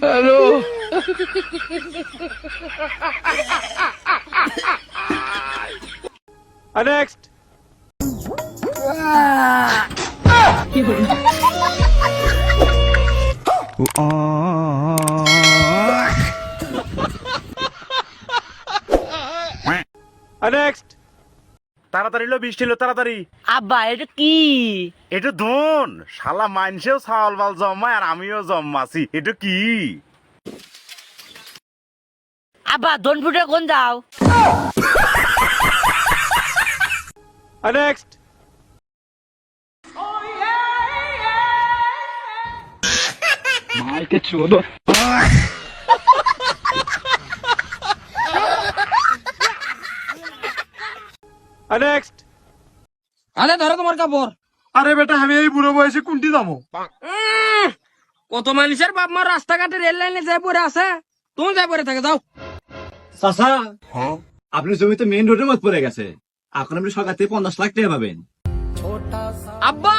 Hello. Next. Next. তাড়াতাড়ি লো, বৃষ্টি লো, তাড়াতাড়ি। আব্বা এটা কি? এটা ধন শালা মাইনছেও চাওয়াল বাল জমায় আর আমিও জমাছি। এটা কি? আব্বা দন ফুটে কোন যাও? নেক্সট। মাইকে চোদো। নেক্সট। আরে ধরো তোমার কাপড়। আরে বেটা আমি এই বুড়ো বয়সে কোনটি যাবো? কত মানুষের বাপ মার রাস্তাঘাটে রেল লাইনে যাই পড়ে আছে, তুমি যাই পড়ে থাকে, যাও। চাচা, আপনার জমিতে মেইন রোডের মত পড়ে গেছে, এখন আপনি সরকার থেকে 50 লাখ টাকা পাবেন। আব্বা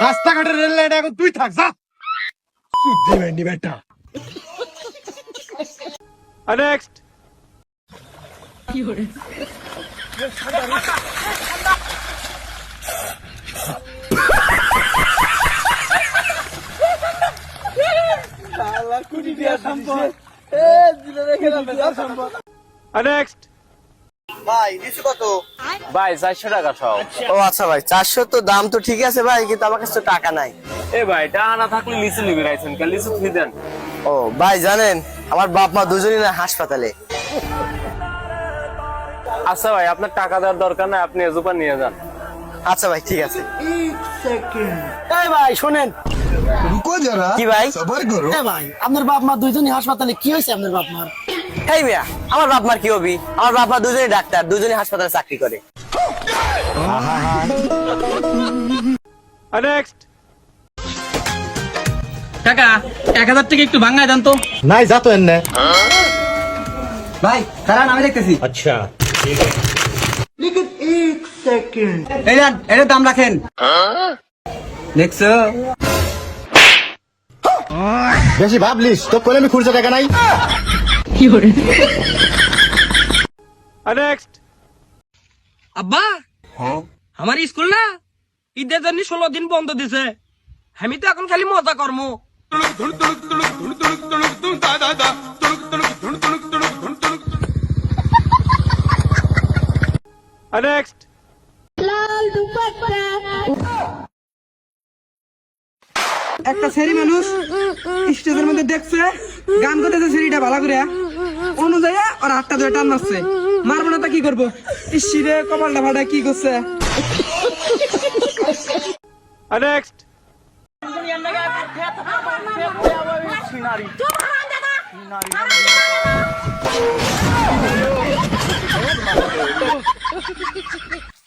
রাস্তাঘাটের রেল লাইনে এখন তুই থাক, যা। সুদ্ধি ভেন্ডি বেটা। নেক্সট। নেক্সট। ভাই লিচু কত? ভাই 400 টাকা সব। ও আচ্ছা ভাই, 400 তো দাম তো ঠিক আছে ভাই, কিন্তু আমার কাছে তো টাকা নাই। এ ভাই টাকা না থাকলে লিচু নিবি রাইছেন কে? লিচু ফ্রি দেন। ও ভাই জানেন, আমার বাপ মা দুজনই না হাসপাতালে। আচ্ছা ভাই আপনার টাকা দেওয়ার দরকার নাই, আপনি এজুপা নিয়ে যান। আচ্ছা ভাই ঠিক আছে। এই ভাই শোনেন। কি ভাই? ভাই আপনার বাপ মা দুইজনই হাসপাতালে, কি হয়েছে আপনার বাপ মার? এই মিয়া, আমার বাপ মার কি হবি? আমার বাপ মা দুজনই ডাক্তার, দুজনই হাসপাতালে চাকরি করে। নেক্সট। কাকা 1000 টাকা একটু ভাঙায় দেন তো। নাই, যা তো এনে। ভাই কারণ আমি দেখতেছি। আচ্ছা, এই যান, এর দাম রাখেন। দেখছো? বেশি ভাবলিস তো, কোলে আমি খুঁজে টাকা নাই। নেক্সট। আব্বা আমার স্কুল না ঈদের জন্য 16 দিন বন্ধ দিছে, আমি তো এখন খালি মজা করবো। নেক্সট। একটা সেরি মানুষ স্টেজের মধ্যে দেখছে গান করতেছে, সেরিটা ভালো করে অনুযায়ী আর হাতটা ধরে টান মারছে, মারবো না তা কি করবো? ইসিরে কপালটা ভাড়া কি করছে। নেক্সট।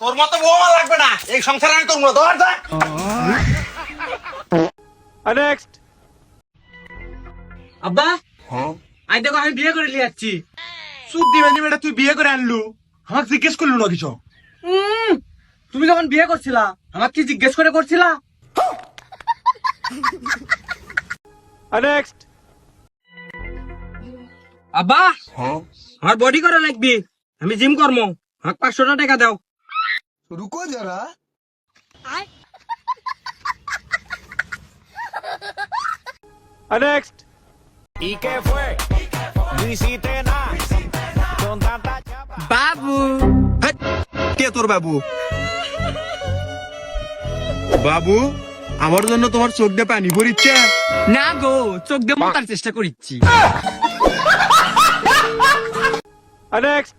তোর মতো বৌমা লাগবে না এই সংসারে, আমি তোর মতো ধর যা। নেক্সট। আব্বা আই দেখো আমি বিয়ে করে নিয়ে যাচ্ছি। সুদ দিবেনি বেটা, তুই বিয়ে করে আনলু, আমাকে জিজ্ঞেস করলু না কিছু? তুমি যখন বিয়ে করছিলা আমাকে কি জিজ্ঞেস করে করছিলা? নেক্সট। আব্বা আমার বডি করা লাগবে, আমি জিম করবো, আমাকে 500 টাকা দাও। রুকো যারা। নেক্সট। বাবু কে তোর বাবু? বাবু, আমার জন্য তোমার চোখ দিয়ে পানি ভরিচ্ছে? না গো, চোখ দিয়ে মাতার চেষ্টা করিচ্ছি। नेक्स्ट।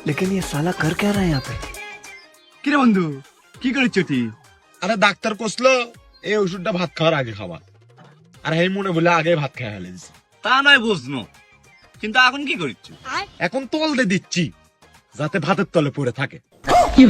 लेकिन ये साला कर क्या रहा है यहाँ पे? কিরে বন্ধু, কি করিস তুই? আরে ডাক্তার কইলো এই ওষুধটা ভাত খাওয়ার আগে খাওয়া, আর এই মনে বলে আগে ভাত খাওয়া ফেলেছি। তা নয় বুঝনো, কিন্তু এখন কি করিস? এখন তল দিয়ে দিচ্ছি যাতে ভাতের তলে পড়ে থাকে। কি